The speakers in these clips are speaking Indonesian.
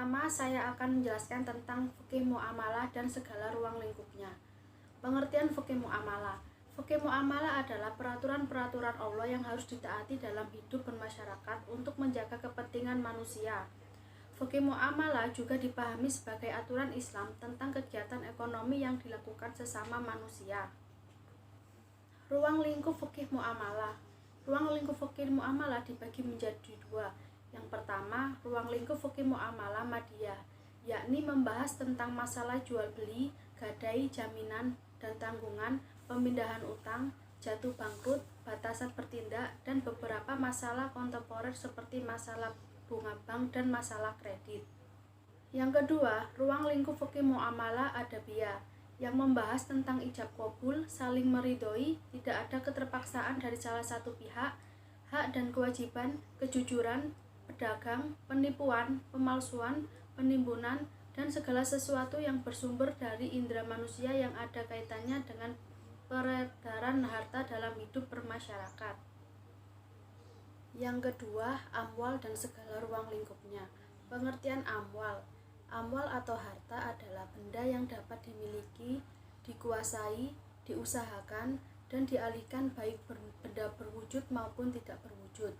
pertama, saya akan menjelaskan tentang fikih muamalah dan segala ruang lingkupnya. Pengertian fikih muamalah. Fikih muamalah adalah peraturan-peraturan Allah yang harus ditaati dalam hidup bermasyarakat untuk menjaga kepentingan manusia. Fikih muamalah juga dipahami sebagai aturan Islam tentang kegiatan ekonomi yang dilakukan sesama manusia. Ruang lingkup fikih muamalah. Ruang lingkup fikih muamalah dibagi menjadi dua. Yang pertama, ruang lingkup fikih muamalah madiyah, yakni membahas tentang masalah jual beli, gadai, jaminan dan tanggungan, pemindahan utang, jatuh bangkrut, batasan bertindak, dan beberapa masalah kontemporer seperti masalah bunga bank dan masalah kredit. Yang kedua, ruang lingkup fikih muamalah adabiyah, yang membahas tentang ijab qabul, saling meridhoi, tidak ada keterpaksaan dari salah satu pihak, hak dan kewajiban, kejujuran, pedagang, penipuan, pemalsuan, penimbunan, dan segala sesuatu yang bersumber dari indera manusia yang ada kaitannya dengan peredaran harta dalam hidup bermasyarakat. Yang kedua, amwal dan segala ruang lingkupnya. Pengertian amwal. Amwal atau harta adalah benda yang dapat dimiliki, dikuasai, diusahakan, dan dialihkan baik benda berwujud maupun tidak berwujud,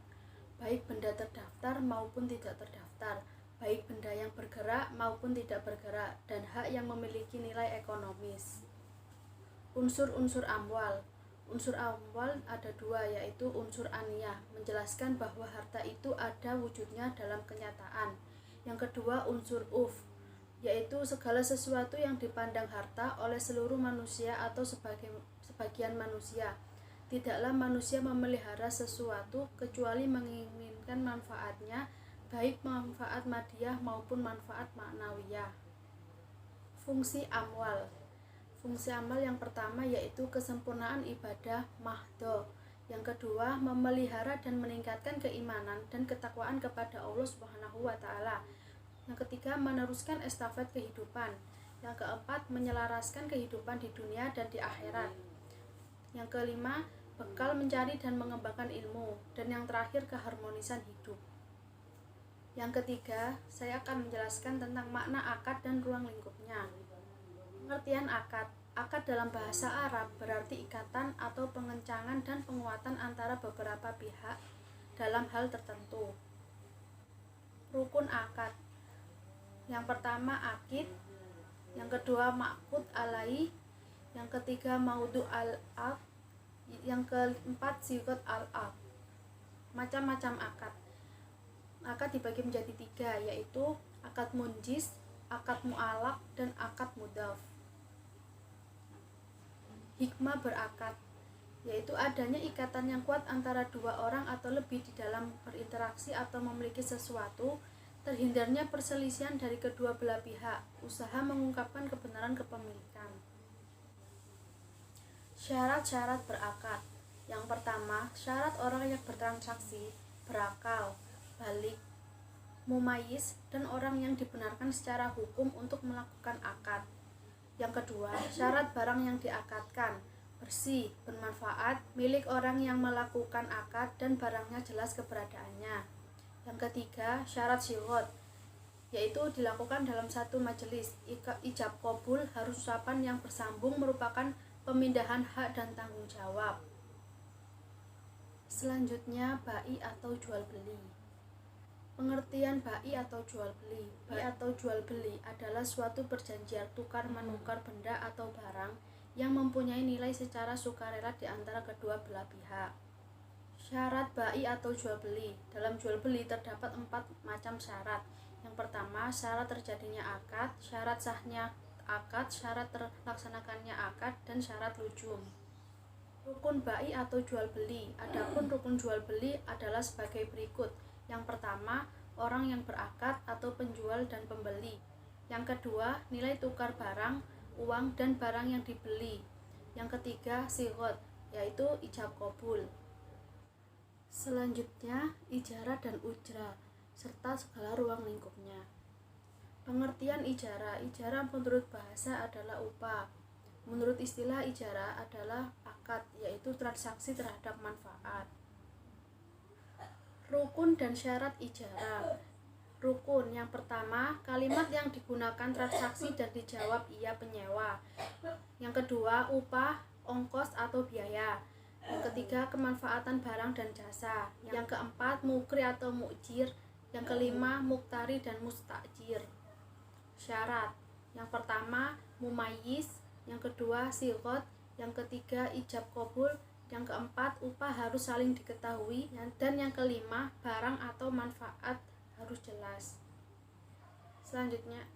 baik benda terdaftar maupun tidak terdaftar, baik benda yang bergerak maupun tidak bergerak, dan hak yang memiliki nilai ekonomis. Unsur-unsur amwal. Unsur amwal ada dua, yaitu unsur aniyah, menjelaskan bahwa harta itu ada wujudnya dalam kenyataan. Yang kedua, unsur yaitu segala sesuatu yang dipandang harta oleh seluruh manusia atau sebagian manusia. Tidaklah manusia memelihara sesuatu kecuali menginginkan manfaatnya, baik manfaat madiyah maupun manfaat ma'nawiyah. Fungsi amwal. Fungsi amal yang pertama yaitu kesempurnaan ibadah mahdoh. Yang kedua, memelihara dan meningkatkan keimanan dan ketakwaan kepada Allah Subhanahu wa Ta'ala. Yang ketiga, meneruskan estafet kehidupan. Yang keempat, menyelaraskan kehidupan di dunia dan di akhirat. Yang kelima, bekal mencari dan mengembangkan ilmu. Dan yang terakhir, keharmonisan hidup. Yang ketiga, saya akan menjelaskan tentang makna akad dan ruang lingkupnya. Pengertian akad. Akad dalam bahasa Arab berarti ikatan atau pengencangan dan penguatan antara beberapa pihak dalam hal tertentu. Rukun akad. Yang pertama akid, yang kedua ma'qud alai, yang ketiga maudu al-aqd, yang keempat siqat al-aqd. Macam-macam akad. Akad dibagi menjadi tiga, yaitu akad munjis, akad mu'alaq, dan akad mudhaf. Hikmah berakad, yaitu adanya ikatan yang kuat antara dua orang atau lebih di dalam berinteraksi atau memiliki sesuatu, terhindarnya perselisihan dari kedua belah pihak, usaha mengungkapkan kebenaran kepemilikan. Syarat-syarat berakad. Yang pertama, syarat orang yang bertransaksi, berakal, balik, mumayyiz, dan orang yang dibenarkan secara hukum untuk melakukan akad. Yang kedua, syarat barang yang diakadkan, bersih, bermanfaat, milik orang yang melakukan akad dan barangnya jelas keberadaannya. Yang ketiga, syarat sighot, yaitu dilakukan dalam satu majelis. Ijab qabul harus ucapan yang bersambung merupakan pemindahan hak dan tanggung jawab. Selanjutnya, bai atau jual beli. Pengertian bai atau jual beli. Bai atau jual beli adalah suatu perjanjian tukar menukar benda atau barang yang mempunyai nilai secara sukarela di antara kedua belah pihak. Syarat bai atau jual beli. Dalam jual beli terdapat 4 macam syarat. Yang pertama, syarat terjadinya akad, syarat sahnya akad, syarat terlaksanakannya akad, dan syarat lujum. Rukun bai atau jual beli. Adapun rukun jual beli adalah sebagai berikut. Yang pertama, orang yang berakad atau penjual dan pembeli. Yang kedua, nilai tukar barang, uang, dan barang yang dibeli. Yang ketiga, sighot, yaitu ijab qabul. Selanjutnya, ijarah dan ujrah, serta segala ruang lingkupnya. Pengertian ijarah. Ijarah menurut bahasa adalah upah. Menurut istilah ijarah adalah akad, yaitu transaksi terhadap manfaat. Rukun dan syarat ijarah. Rukun yang pertama, kalimat yang digunakan transaksi dan dijawab iya penyewa. Yang kedua, upah, ongkos atau biaya. Yang ketiga, kemanfaatan barang dan jasa. Yang keempat, mukri atau mukjir. Yang kelima, muktari dan mustajir. Syarat yang pertama, mumayyiz. Yang kedua, sigot. Yang ketiga, ijab qabul. Yang keempat, upah harus saling diketahui. Dan yang kelima, barang atau manfaat harus jelas. Selanjutnya,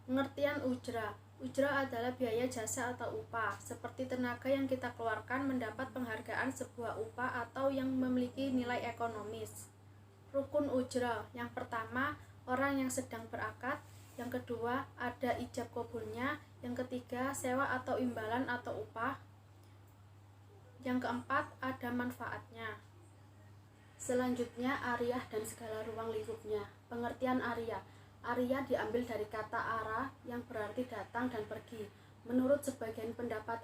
pengertian ujrah. Ujrah adalah biaya jasa atau upah, seperti tenaga yang kita keluarkan mendapat penghargaan sebuah upah atau yang memiliki nilai ekonomis. Rukun ujrah yang pertama, orang yang sedang berakad. Yang kedua, ada ijab qabulnya. Yang ketiga, sewa atau imbalan atau upah. Yang keempat, ada manfaatnya. Selanjutnya, ariyah dan segala ruang lingkupnya. Pengertian ariyah. Ariyah diambil dari kata ara yang berarti datang dan pergi. Menurut sebagian pendapat,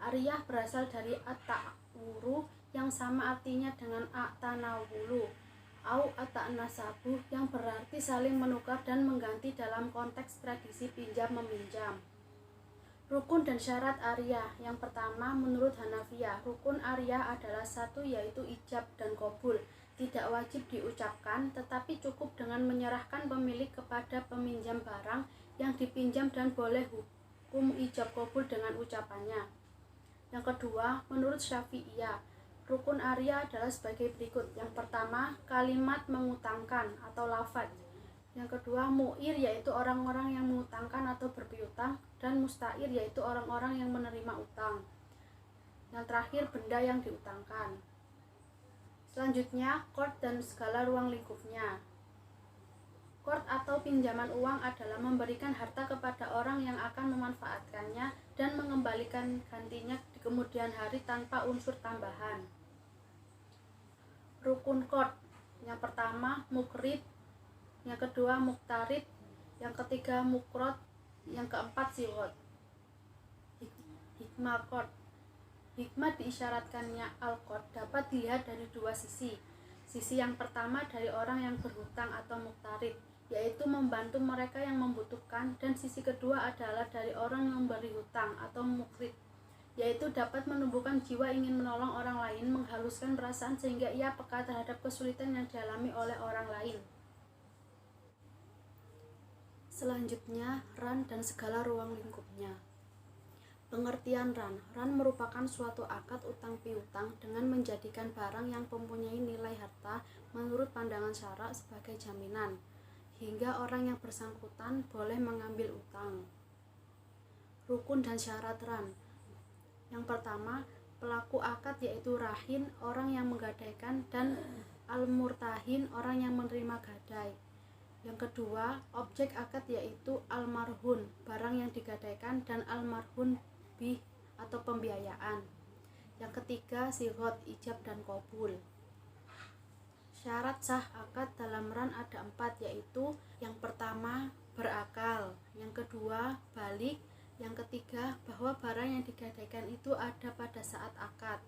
ariyah berasal dari at-ta'wuru yang sama artinya dengan at-tanawulu au at-nasabu yang berarti saling menukar dan mengganti dalam konteks tradisi pinjam-meminjam. Rukun dan syarat ariyah. Yang pertama, menurut Hanafiyah, rukun ariyah adalah satu, yaitu ijab dan qabul. Tidak wajib diucapkan, tetapi cukup dengan menyerahkan pemilik kepada peminjam barang yang dipinjam dan boleh hukum ijab qabul dengan ucapannya. Yang kedua, menurut Syafi'iyah, rukun ariyah adalah sebagai berikut. Yang pertama, kalimat mengutangkan atau lafaz. Yang kedua, mu'ir, yaitu orang-orang yang mengutangkan atau berpiutang, dan musta'ir, yaitu orang-orang yang menerima utang. Yang terakhir, benda yang diutangkan. Selanjutnya, qard dan segala ruang lingkupnya. Qard atau pinjaman uang adalah memberikan harta kepada orang yang akan memanfaatkannya dan mengembalikan gantinya di kemudian hari tanpa unsur tambahan. Rukun qard. Yang pertama, mukrib. Yang kedua, muktarib. Yang ketiga, mukrot. Yang keempat, sigot. Hikmah qard. Hikmah diisyaratkannya al-qard dapat dilihat dari dua sisi. Sisi yang pertama dari orang yang berhutang atau muktarib, yaitu membantu mereka yang membutuhkan, dan sisi kedua adalah dari orang yang memberi hutang atau mukrib, yaitu dapat menumbuhkan jiwa ingin menolong orang lain, menghaluskan perasaan sehingga ia peka terhadap kesulitan yang dialami oleh orang lain. Selanjutnya, ran dan segala ruang lingkupnya. Pengertian ran. Ran merupakan suatu akad utang piutang dengan menjadikan barang yang mempunyai nilai harta menurut pandangan syara sebagai jaminan, hingga orang yang bersangkutan boleh mengambil utang. Rukun dan syarat ran. Yang pertama, pelaku akad yaitu rahin, orang yang menggadaikan, dan al-murtahin, orang yang menerima gadai. Yang kedua, objek akad yaitu almarhun, barang yang digadaikan, dan almarhun bih atau pembiayaan. Yang ketiga, sigot, ijab dan qabul. Syarat sah akad dalam ran ada 4, yaitu yang pertama, berakal. Yang kedua, balik. Yang ketiga, bahwa barang yang digadaikan itu ada pada saat akad.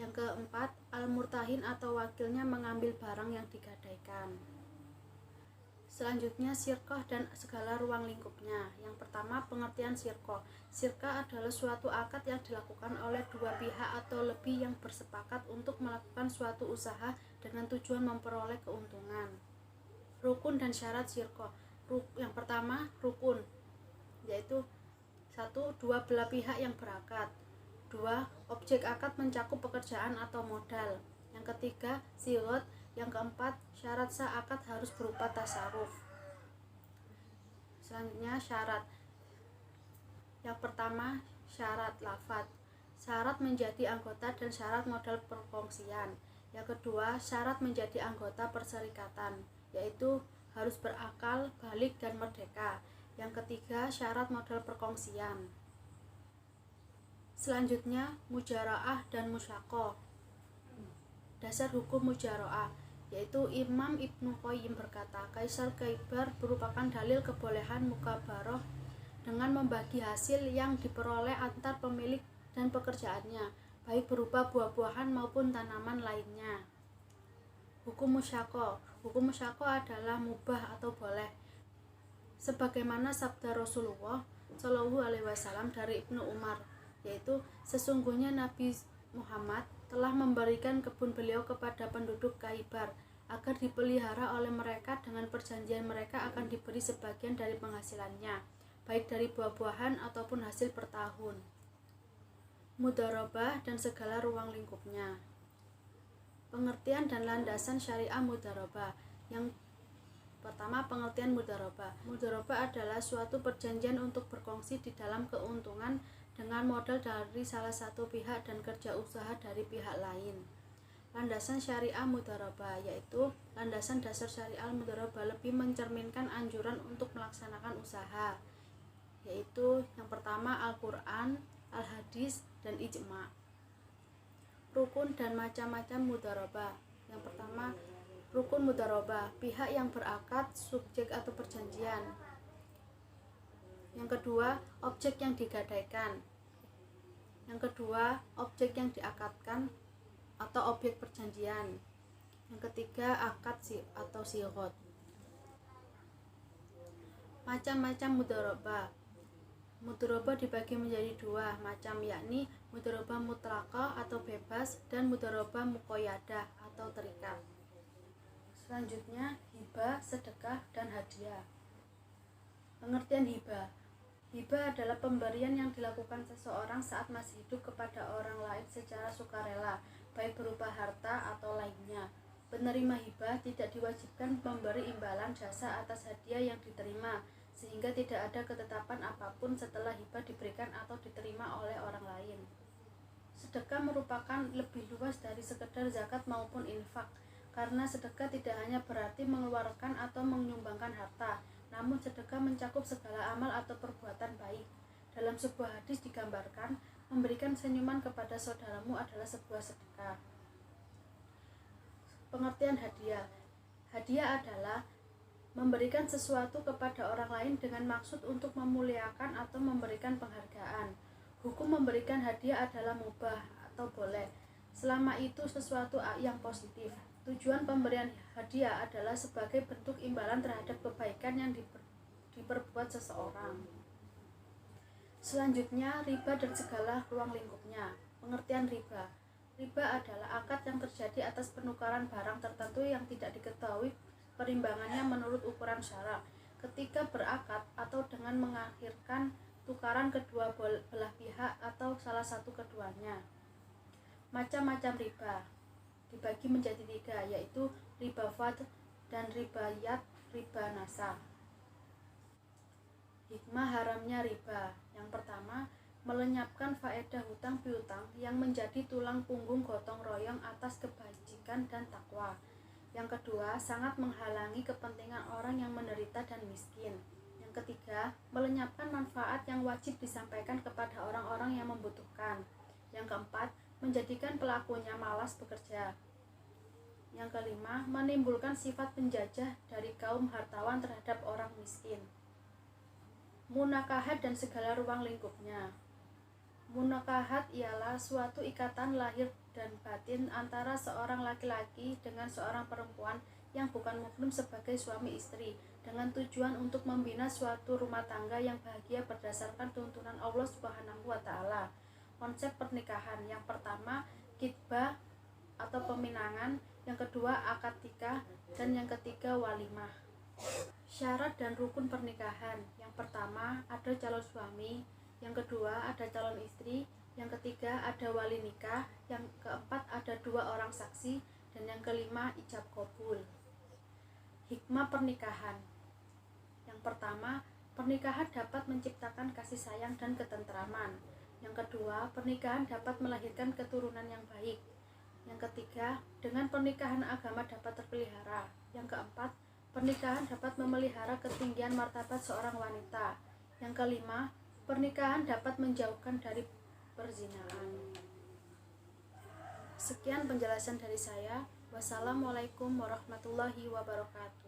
Yang keempat, al-murtahin atau wakilnya mengambil barang yang digadaikan. Selanjutnya, sirqah dan segala ruang lingkupnya. Yang pertama, pengertian sirqah. Sirqah adalah suatu akad yang dilakukan oleh dua pihak atau lebih yang bersepakat untuk melakukan suatu usaha dengan tujuan memperoleh keuntungan. Rukun dan syarat sirqah. Yang pertama, rukun, yaitu 1. Dua belah pihak yang berakad. 2. Objek akad mencakup pekerjaan atau modal. Yang ketiga, sigot. Yang keempat, syarat sah akad harus berupa tasarruf. Selanjutnya, syarat. Yang pertama, syarat lafadz. Syarat menjadi anggota dan syarat modal perkongsian. Yang kedua, syarat menjadi anggota perserikatan, yaitu harus berakal, balik, dan merdeka. Yang ketiga, syarat modal perkongsian. Selanjutnya, mujara'ah dan musyaqah. Dasar hukum mujara'ah, yaitu Imam Ibnu Qayyim berkata, Kaisar Kaibar merupakan dalil kebolehan mukabaroh dengan membagi hasil yang diperoleh antar pemilik dan pekerjaannya, baik berupa buah-buahan maupun tanaman lainnya. Hukum musyaqah. Hukum musyaqqah adalah mubah atau boleh. Sebagaimana sabda Rasulullah Shallallahu Alaihi Wasallam dari Ibnu Umar, yaitu sesungguhnya Nabi Muhammad telah memberikan kebun beliau kepada penduduk Khaybar agar dipelihara oleh mereka dengan perjanjian mereka akan diberi sebagian dari penghasilannya, baik dari buah-buahan ataupun hasil per tahun. Mudharabah dan segala ruang lingkupnya. Pengertian dan landasan syariah mudharabah. Yang pertama, pengertian mudharabah. Mudharabah adalah suatu perjanjian untuk berkongsi di dalam keuntungan dengan modal dari salah satu pihak dan kerja usaha dari pihak lain. Landasan syariah mudharabah, yaitu landasan dasar syariah mudharabah lebih mencerminkan anjuran untuk melaksanakan usaha, yaitu yang pertama Al-Quran, Al-Hadis, dan Ijma'. Rukun dan macam-macam mudharabah. Yang pertama, rukun mudharabah, pihak yang berakad, subjek atau perjanjian. Yang kedua, objek yang digadaikan. Yang kedua, objek yang diakadkan atau objek perjanjian. Yang ketiga, akad atau sighot. Macam-macam mudharabah. Mudharabah dibagi menjadi dua macam, yakni mudharabah mutlaqah atau bebas dan mudharabah muqayyadah atau terikat. Selanjutnya, hibah, sedekah, dan hadiah. Pengertian hibah. Hibah adalah pemberian yang dilakukan seseorang saat masih hidup kepada orang lain secara sukarela, baik berupa harta atau lainnya. Penerima hibah tidak diwajibkan memberi imbalan jasa atas hadiah yang diterima, sehingga tidak ada ketetapan apapun setelah hibah diberikan atau diterima oleh orang lain. Sedekah merupakan lebih luas dari sekedar zakat maupun infak, karena sedekah tidak hanya berarti mengeluarkan atau menyumbangkan harta, namun sedekah mencakup segala amal atau perbuatan baik. Dalam sebuah hadis digambarkan, memberikan senyuman kepada saudaramu adalah sebuah sedekah. Pengertian hadiah. Hadiah adalah memberikan sesuatu kepada orang lain dengan maksud untuk memuliakan atau memberikan penghargaan. Hukum memberikan hadiah adalah mubah atau boleh, selama itu sesuatu yang positif. Tujuan pemberian hadiah adalah sebagai bentuk imbalan terhadap kebaikan yang diperbuat seseorang. Selanjutnya, riba dan segala ruang lingkupnya. Pengertian riba. Riba adalah akad yang terjadi atas penukaran barang tertentu yang tidak diketahui perimbangannya menurut ukuran syarak, ketika berakad atau dengan mengakhirkan tukaran kedua belah pihak atau salah satu keduanya. Macam-macam riba dibagi menjadi tiga, yaitu riba fadl dan riba yad, riba nasa. Hikmah haramnya riba. Yang pertama, melenyapkan faedah hutang piutang yang menjadi tulang punggung gotong royong atas kebajikan dan takwa. Yang kedua, sangat menghalangi kepentingan orang yang menderita dan miskin. Yang ketiga, melenyapkan manfaat yang wajib disampaikan kepada orang-orang yang membutuhkan. Yang keempat, menjadikan pelakunya malas bekerja. Yang kelima, menimbulkan sifat penjajah dari kaum hartawan terhadap orang miskin. Munakahat dan segala ruang lingkupnya. Munakahat ialah suatu ikatan lahir dan batin antara seorang laki-laki dengan seorang perempuan yang bukan muhrim sebagai suami istri, dengan tujuan untuk membina suatu rumah tangga yang bahagia berdasarkan tuntunan Allah Subhanahu wa Ta'ala. Konsep pernikahan: yang pertama, khitbah atau peminangan, yang kedua, akad nikah, dan yang ketiga, walimah. Syarat dan rukun pernikahan: yang pertama, ada calon suami, yang kedua, ada calon istri, yang ketiga, ada wali nikah, yang keempat, ada 2 orang saksi, dan yang kelima, ijab qabul. Hikmah pernikahan: yang pertama, pernikahan dapat menciptakan kasih sayang dan ketentraman. Yang kedua, pernikahan dapat melahirkan keturunan yang baik. Yang ketiga, dengan pernikahan agama dapat terpelihara. Yang keempat, pernikahan dapat memelihara ketinggian martabat seorang wanita. Yang kelima, pernikahan dapat menjauhkan dari perzinahan. Sekian penjelasan dari saya. Wassalamualaikum warahmatullahi wabarakatuh.